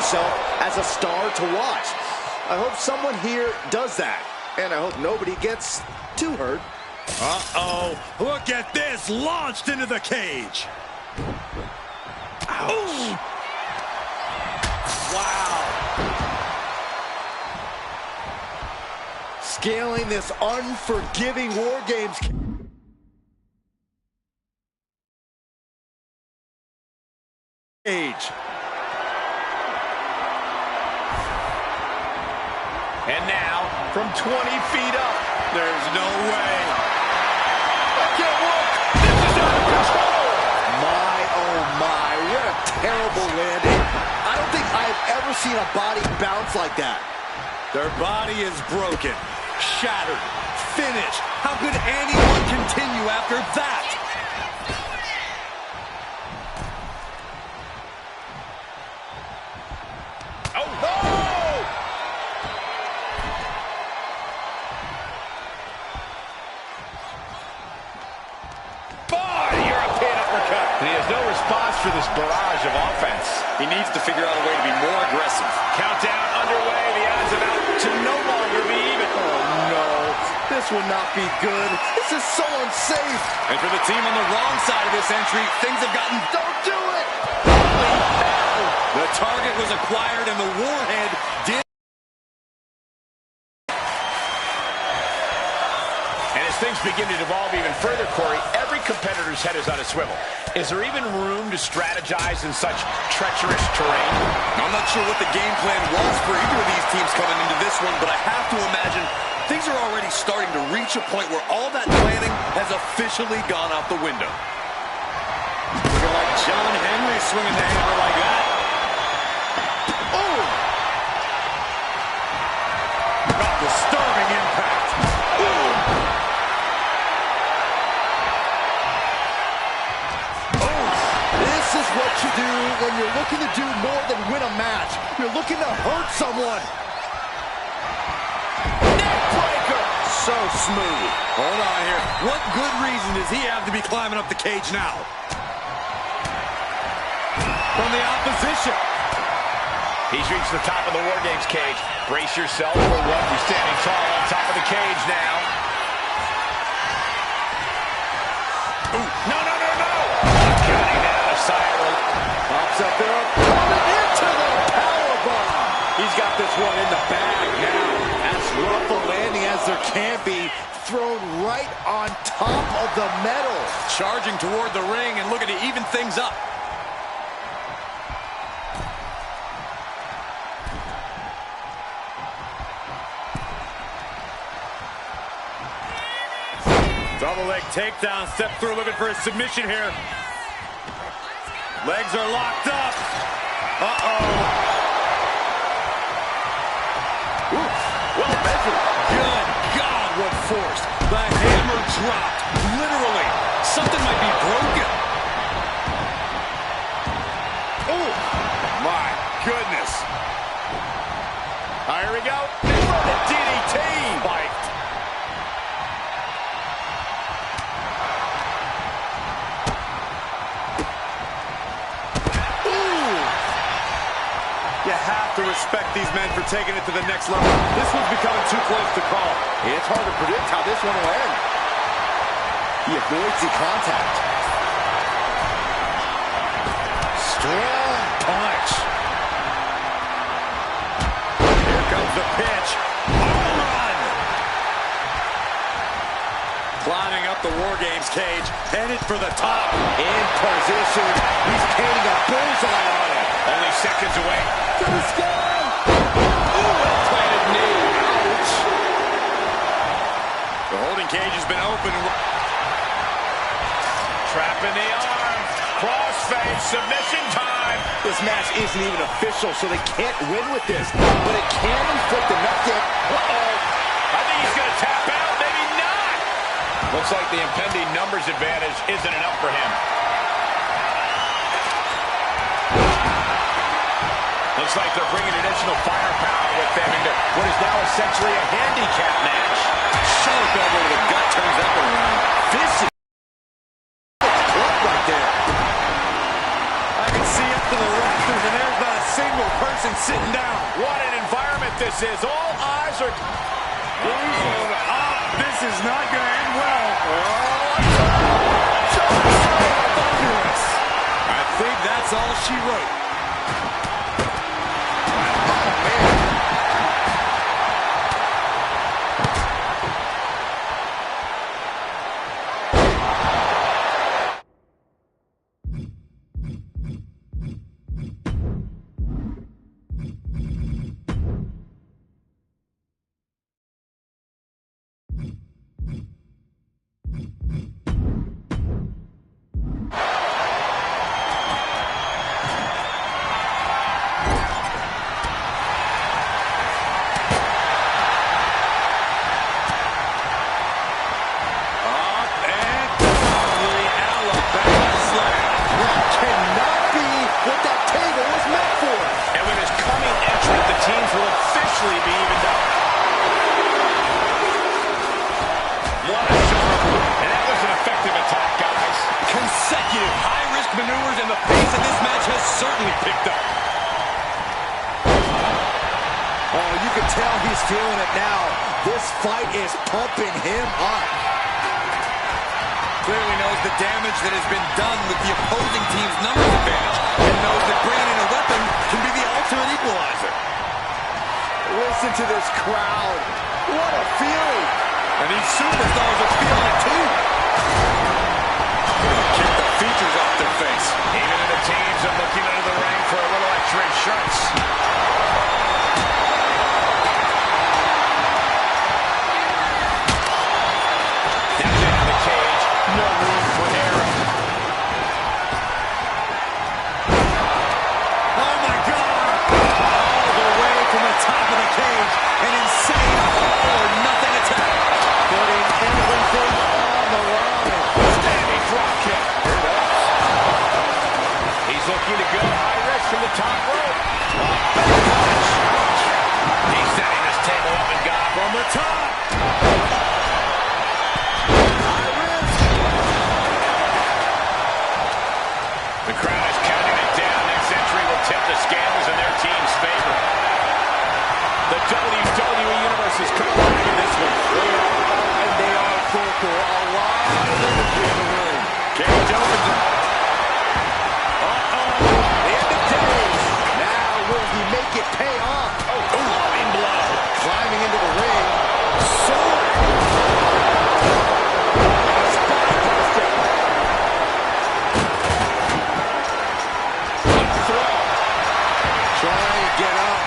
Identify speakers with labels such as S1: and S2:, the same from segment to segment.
S1: himself as a star to watch. I hope someone here does that, and I hope nobody gets too hurt.
S2: Uh-oh, look at this, launched into the cage. Ouch.
S1: Wow. Scaling this unforgiving War Games cage.
S3: And now, from 20 feet up, there's no way. Look at what? This is out of control.
S1: My, oh my, what a terrible landing. I don't think I've ever seen a body bounce like that.
S2: Their body is broken, shattered, finished. How could anyone continue after that?
S3: Oh, no! European uppercut. And he has no response for this barrage of offense. He needs to figure out a way to be more aggressive. Countdown underway. The odds of out to no longer be even.
S1: Oh, no. This will not be good. This is so unsafe.
S2: And for the team on the wrong side of this entry, things have gotten...
S1: Don't do it!
S2: Holy hell! The target was acquired and the warhead did...
S3: And as things begin to devolve even further, Corey, every competitor's head is on a swivel. Is there even room to strategize in such treacherous terrain?
S2: I'm not sure what the game plan was for either of these teams coming into this one, but I have to imagine things are already starting to reach a point where all that planning has officially gone out the window. Looking like John Henry swinging the hammer like that. Oh! Disturbing impact. Oh!
S1: This is what you do when you're looking to do more than win a match. You're looking to hurt someone. Neckbreaker! So smooth.
S2: Hold on here. What good reason does he have to be climbing up the cage now? From the opposition.
S3: He's reached the top of the War Games cage. Brace yourself for what? You're standing tall on top of the cage now. Ooh, no, no, no, no! Cutting out of sight.
S1: Pops up there, coming into the powerbomb.
S2: He's got this one in the bag now.
S1: As rough a landing as there can be, thrown right on top of the metal.
S2: Charging toward the ring and looking to even things up. Double leg takedown, step through, looking for a submission here. Legs are locked up. Uh-oh.
S1: Well measured.
S2: Good God, what force. The hammer dropped. Literally. Something might be broken. Oh, my goodness.
S3: Here we go. The DDT. Bite.
S2: You have to respect these men for taking it to the next level. This one's becoming too close to call.
S1: It's hard to predict how this one will end. He avoids the contact. Strong punch.
S2: Here comes the pitch. Home run. Climbing up the War Games cage, headed for the top.
S1: In position. He's painting a bullseye on it.
S3: Only seconds away.
S1: To the sky.
S3: Well-planted knee.
S1: Ouch.
S2: The holding cage has been open.
S3: Trapping the arm. Crossface. Submission time.
S1: This match isn't even official, so they can't win with this. But it can inflict enough damage.
S3: Uh-oh. I think he's going to tap out. Maybe not. Looks like the impending numbers advantage isn't enough for him. Looks like they're bringing additional firepower with them into what is now essentially a handicap match.
S2: Sharp elbow to the gut turns that one around.
S1: Vicious. Club right there.
S2: I can see up to the rafters, and there's not a single person Morrison sitting down.
S3: What an environment this is. All eyes are...
S2: This is not going to end well. I think that's all she wrote. Maneuvers, and the pace of this match has certainly picked up.
S1: Oh, you can tell he's feeling it now. This fight is pumping him up.
S2: Clearly knows the damage that has been done with the opposing team's numbers advantage, and knows that bringing in a weapon can be the ultimate equalizer.
S1: Listen to this crowd. What a feeling.
S2: And these superstars are feeling it too. Kick the features off their face.
S3: Even in the teams are looking under the ring for a little extra insurance. Down into the cage. No room for error.
S2: Oh my God! All the way from the top of the cage. An insane all-or-nothing attack.
S1: Putting everything on the line.
S3: Standing drop kick. He's looking to go high risk from the top rope. He's setting this table up and got from the top. High risk. The crowd is counting it down. Next entry will tip the scales in their team's favor. The WWE Universe is colliding in this one.
S1: They are, and they are vocal. A lot of energy in the ring.
S3: Cage opens up.
S1: The end of days. Now will he make it pay off?
S3: Loving blow.
S1: Climbing into the ring. Sword. Spine buster. Trying to get up.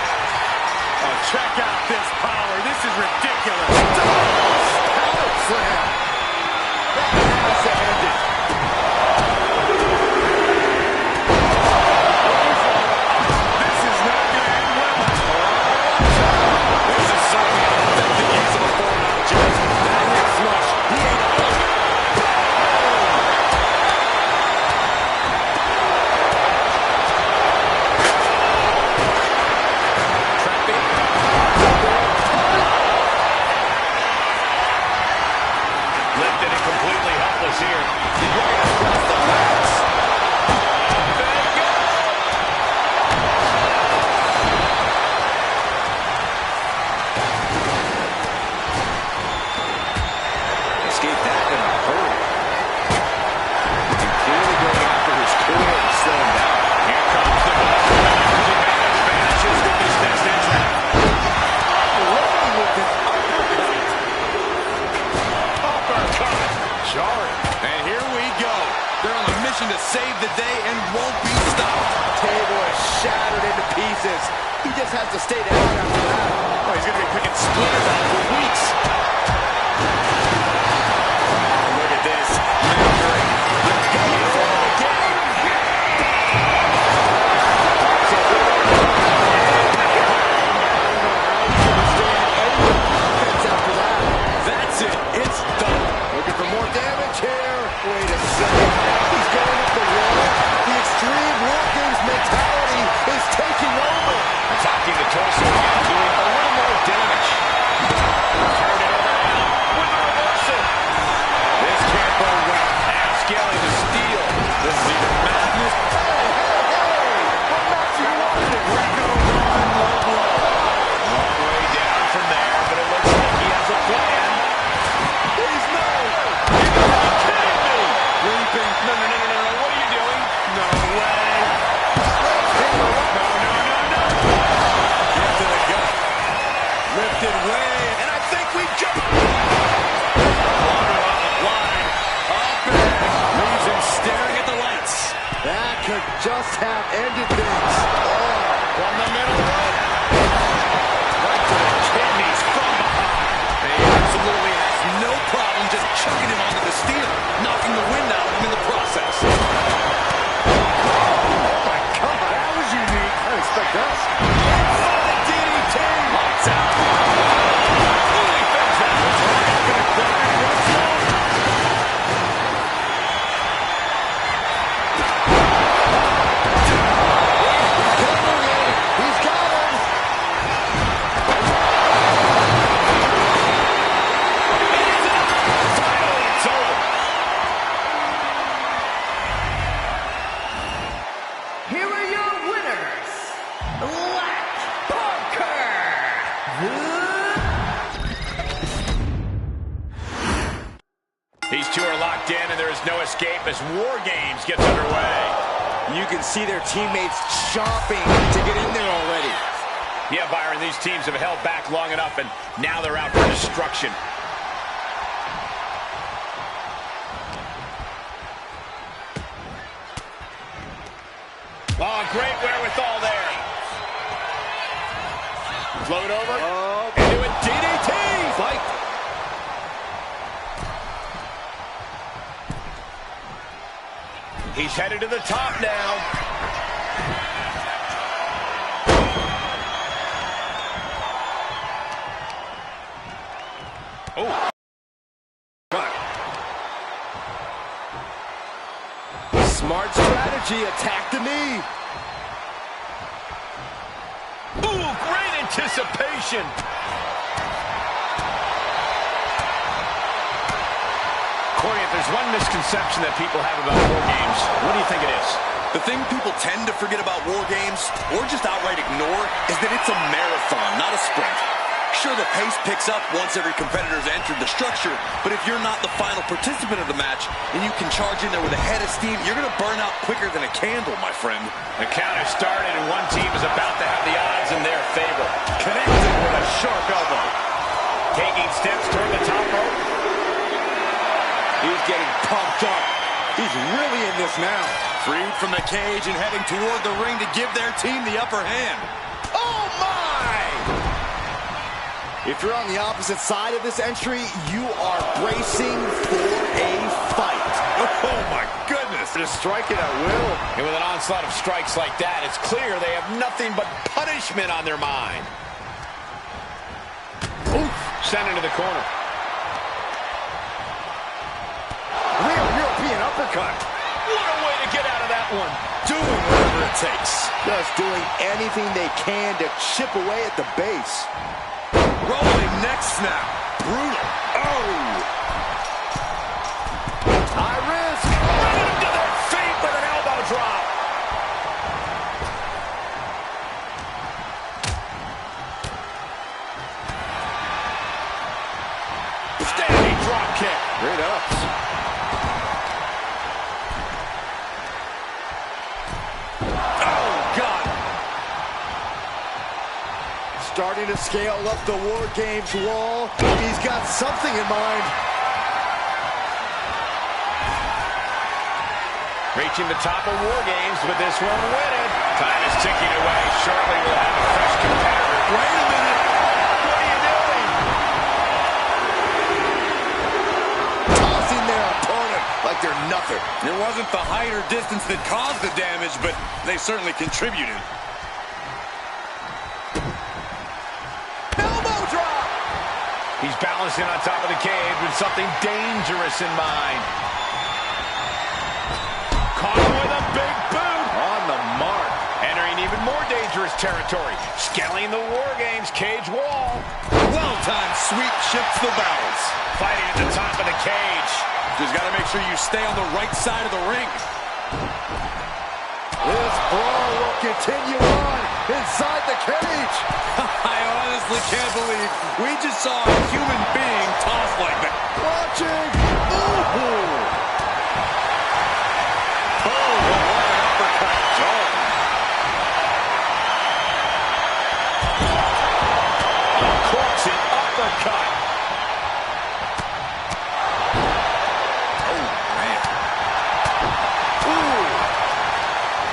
S2: Oh, check out this power. This is ridiculous.
S1: Power slam. That has to end it.
S2: This is not going to end well. This is certainly an effective use of a foreign object. That hit flush. He ain't out. Trapping.
S3: Lifted and completely helpless here.
S1: Right across the backs.
S3: There you go.
S2: Escaped that in a hurry. And clearly going after his core and slowing down.
S3: Here comes the ball. Vanishes with this next entry.
S1: Loading with an
S3: Uppercut. Jarring.
S2: And here we go. They're on a mission to save the day and won't be stopped.
S1: table is shattered into pieces. He just has to stay down after that.
S2: Oh, he's going to be picking splinters out for weeks. Look at this. Measuring.
S1: After that.
S2: That's it. It's done.
S1: Looking for more damage here. Wait a second. He's going up the wall. The Extreme War Games mentality is taking over.
S3: Attacking the torso again, doing a little more damage. Turn it around with a reversal.
S2: This can't go well.
S3: And scaling the steel.
S2: This is either madness.
S1: Hey, what match you wanted?
S2: Greco
S1: tap ended things. Oh.
S3: From the middle rope. Right to the kidneys from behind.
S2: And he absolutely has no problem just chucking him onto the steel, knocking the wind out of him in the process.
S1: Oh my God, that was unique. I didn't expect that.
S2: DDT. Lights out. Fully fixed that.
S1: He's got him.
S3: Finally, it's over.
S4: Here are your winners, Black Parker.
S3: These two are locked in, and there is no escape as War Games gets underway.
S1: You can see their teammates chomping to get in there already.
S3: Yeah, Byron, these teams have held back long enough, and now they're out for destruction. Oh, great wherewithal there. Float over.
S1: Oh.
S3: Into a DDT.
S1: Fight.
S3: He's headed to the top now. Oh.
S1: Smart strategy. Attack the knee.
S3: Ooh, great anticipation. Corey, if there's one misconception that people have about War Games, what do you think it is?
S2: The thing people tend to forget about War Games, or just outright ignore, is that it's a marathon, not a sprint. Sure, the pace picks up once every competitor's entered the structure, but if you're not the final participant of the match, and you can charge in there with a head of steam, you're going to burn out quicker than a candle, my friend.
S3: The count has started, and one team is about to have the odds in their favor.
S2: Connected with a sharp elbow.
S3: Taking steps toward the top rope.
S1: He's getting pumped up. He's really in this now.
S2: Freed from the cage and heading toward the ring to give their team the upper hand. Oh, my!
S1: If you're on the opposite side of this entry, you are bracing for a fight.
S2: Oh, my goodness.
S1: Just strike it at will.
S3: And with an onslaught of strikes like that, it's clear they have nothing but punishment on their mind. Oof. Sent into the corner.
S1: Real European uppercut.
S3: What a way to get out of that one.
S2: Doing whatever it takes.
S1: Just doing anything they can to chip away at the base.
S2: Rolling neck snap. Brutal. Oh!
S1: High risk.
S3: Right into their feet with an elbow drop. Standing drop kick.
S1: Great ups.
S2: Oh, God.
S1: Starting to scale up the War Games wall. He's got something in mind.
S3: Reaching the top of War Games, but this won't win it. Time is ticking away. Shortly we'll have a fresh competitor.
S2: Wait a minute.
S3: What are you doing?
S1: Tossing their opponent like they're nothing.
S2: It wasn't the height or distance that caused the damage, but they certainly contributed.
S1: Elbow drop.
S3: He's balancing on top of the cage with something dangerous in mind. Caught him with a big boot.
S1: On the mark.
S3: Entering even more dangerous territory. Scaling the War Games cage wall.
S2: Well-timed sweep shifts the balance.
S3: Fighting at the top of the cage.
S2: Just got to make sure you stay on the right side of the ring.
S1: This brawl will continue on inside the cage.
S2: I honestly can't believe we just saw a human being tossed like that.
S1: Watching. Ooh.
S2: Oh, what an uppercut.
S3: Corksing uppercut.
S2: Oh, man.
S3: Ooh.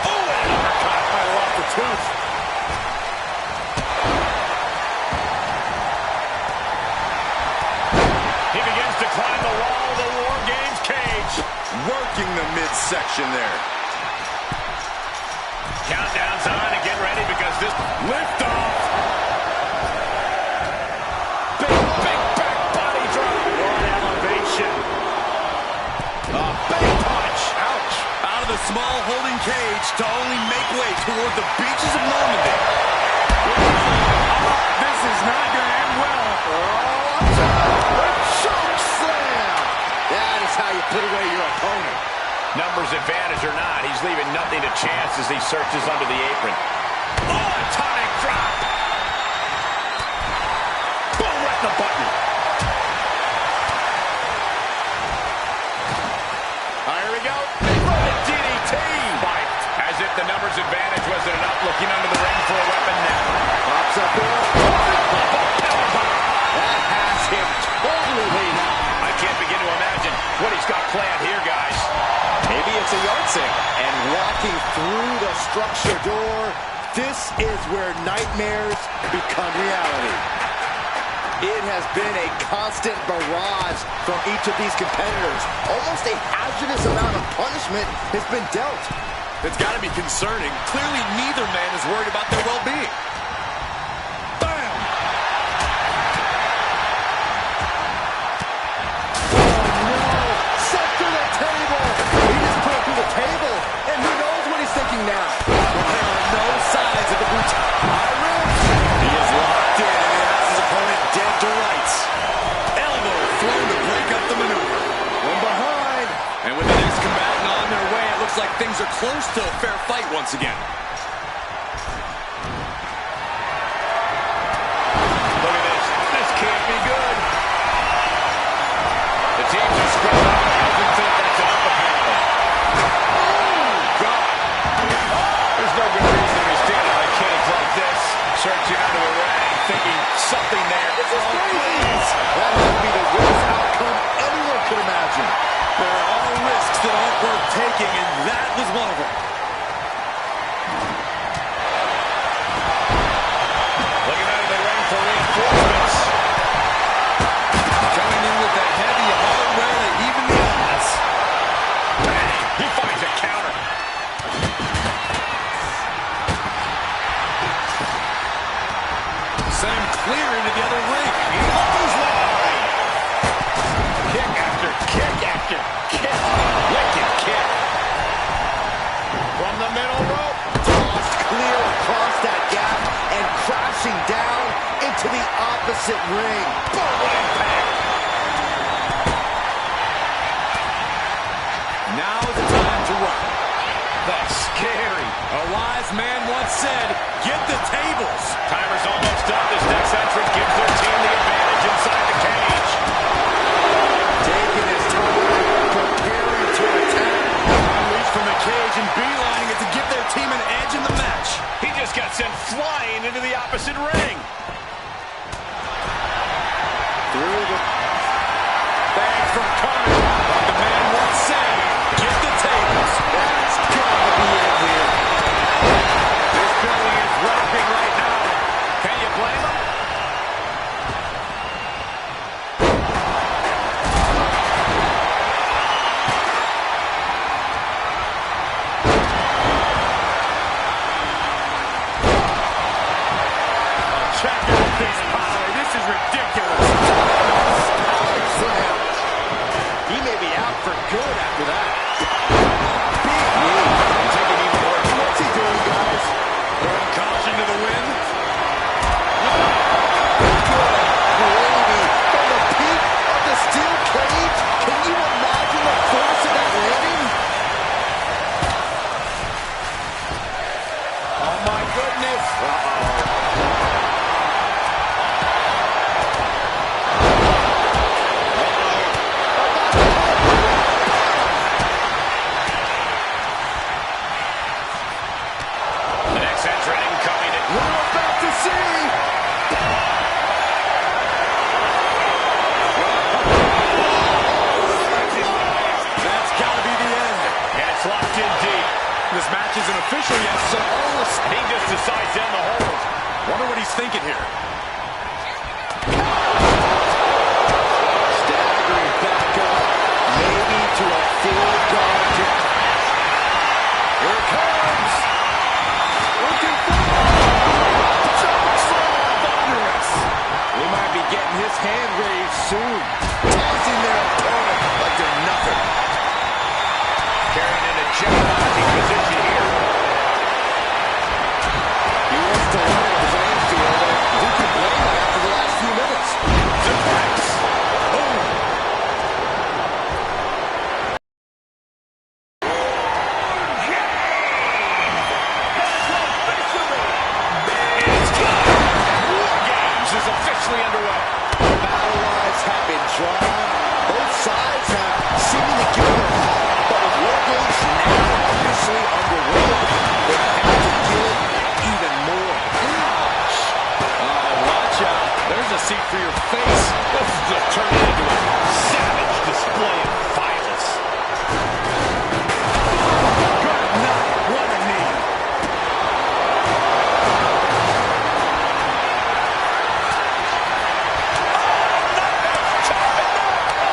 S3: Oh, and an uppercut.
S2: midsection there.
S3: Countdown's on and get ready because this lift off. Big back body drop. What elevation. A big punch. Ouch.
S2: Out of the small holding cage to only make way toward the beaches of Normandy.
S3: This is not going to end well.
S1: Choke slam. That is how you put away your opponent.
S3: Numbers advantage or not, he's leaving nothing to chance as he searches under the apron. Oh, atomic drop. Boom, right in the button. Here we go. Rolling DDT. Fight. As if the numbers advantage wasn't enough. Looking under the ring for a weapon now.
S1: Pops up there. That has him totally laid out.
S3: I can't begin to imagine what he's got planned here, guys.
S1: Maybe it's a yard sale. And walking through the structure door, this is where nightmares become reality. It has been a constant barrage from each of these competitors. Almost a hazardous amount of punishment has been dealt.
S2: It's got to be concerning. Clearly, neither man is worried about their well-being. Bam!
S1: Set to the table. He just put it through the table, and who knows what he's thinking now.
S2: There are no signs of the brutality. He is locked in and has his opponent dead to rights. Elbow thrown to break up the maneuver.
S1: One behind.
S2: And with the next combatant on their way, it looks like things are close to a fair fight once again.
S3: Look at this. This can't be good. The teams are spread out. Doesn't think that's enough, apparently. Oh, God. There's no good reason to be standing in a cage like this. Searching under the ring, thinking something there.
S1: This is crazy. That would be the worst outcome anyone could imagine.
S2: There are risks that aren't worth taking, and that was one of them.
S3: Looking out of the ring for reinforcements.
S2: Coming in with the heavy hardware to even the odds.
S3: Bang! He finds a counter.
S2: Sent him clear into the other ring.
S3: He goes wide. Kick after kick after kick. Wicked kick. From the middle rope.
S1: Tossed clear across that gap and crashing down into the opposite ring.
S3: Boom, what impact.
S2: Now is the time to run.
S3: That's scary.
S2: A wise man once said, get the tables.
S3: Timer's almost up. This next entrant gives their team the advantage inside the cage.
S1: Taking his time, preparing to attack.
S2: Unleashed from the cage and beelining it to give their team an edge in the match.
S3: He just got sent flying into the opposite ring.
S1: Through the
S2: Bags from Connor. Like the man once said, get the tables.
S1: That's gotta be it here.
S3: This building is rocking right now. Can you blame him? Check out this power. This is ridiculous.
S1: Slam. He may be out for good after that. Big knee.
S3: Take it even worse.
S1: What's he doing, guys?
S2: Throwing caution to the wind.
S1: Gravy from the peak of the steel cage. Can you imagine the force of that landing?
S3: Oh, my goodness. The next entrant incoming.
S1: We're about to see.
S2: That's got to be the end.
S3: And it's locked in deep.
S2: This match isn't official yet, so
S3: He just decides to end the hold.
S2: wonder what he's thinking here.
S1: Staggering back up, maybe to a full guard to crash.
S3: officially underway.
S1: Battle lines have been drawn. Both sides have seemingly given their all, but with War Games now officially underway, they have to give it even more.
S3: Ouch! Oh, watch out. There's a seat for your face. This is just turning into a savage display of violence. Good night. What a knee.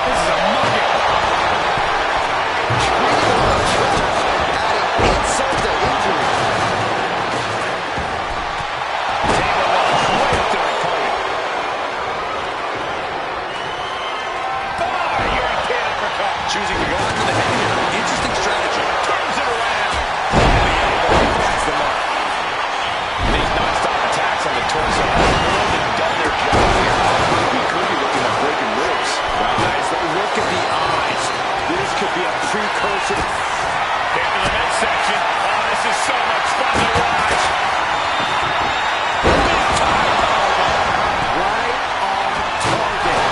S3: This is a mugging.
S1: Adding insult to injury.
S3: Table launch way up to the opponent. European uppercut.
S2: Choosing to go after the head here. Interesting strategy.
S3: Turns it around. And the elbow finds the mark. These non-stop attacks on the torso have more than done their job here. He could be looking at breaking ribs.
S1: Guys, look at the eyes. This could be a precursor.
S3: Into the midsection. Oh, this is so much fun to watch.
S1: Right on target.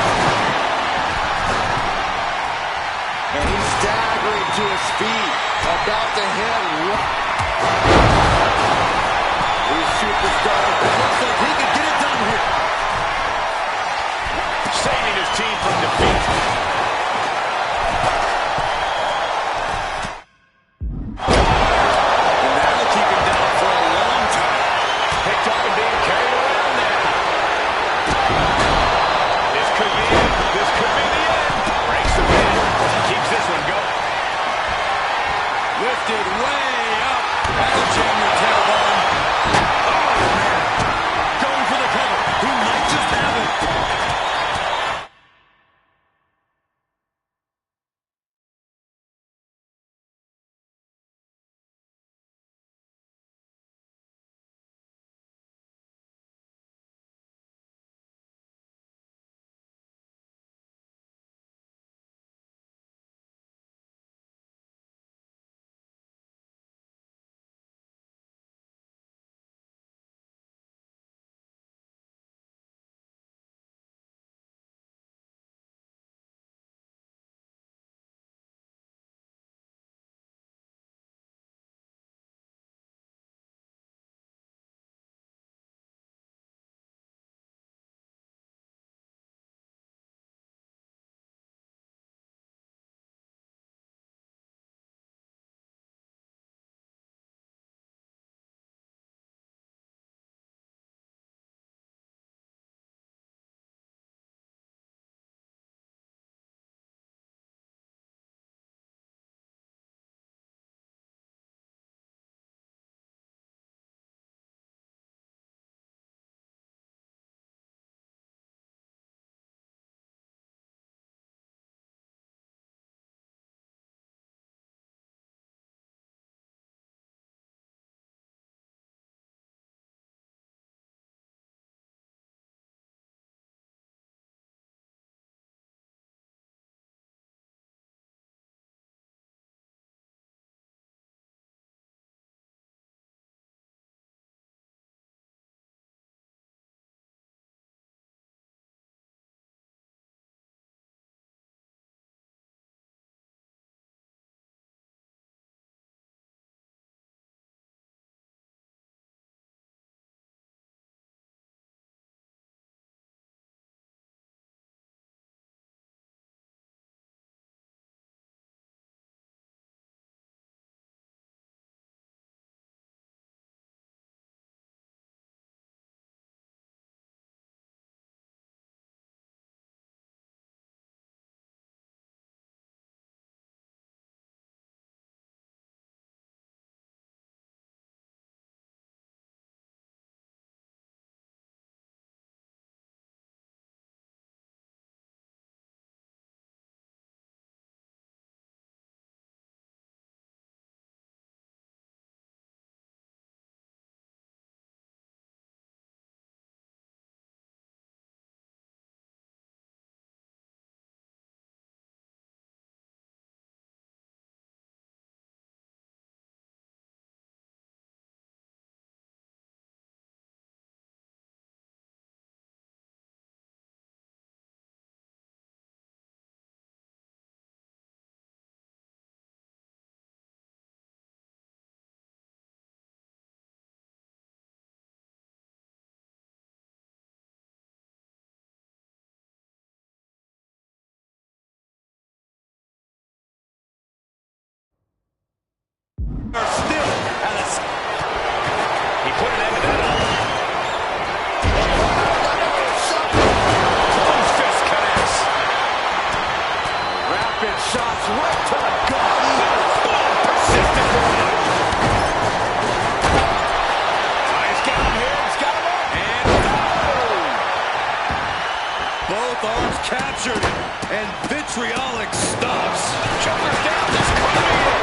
S1: And he's staggering to his feet. About to hit. These superstars. It looks like he could get it done here.
S3: Saving his team from defeat.
S1: Kicks right to the gut. Persistent one.
S3: He's got him here. He's got him up.
S2: And both arms captured, and vitriolic stops.
S3: Shoulders down. This could be it.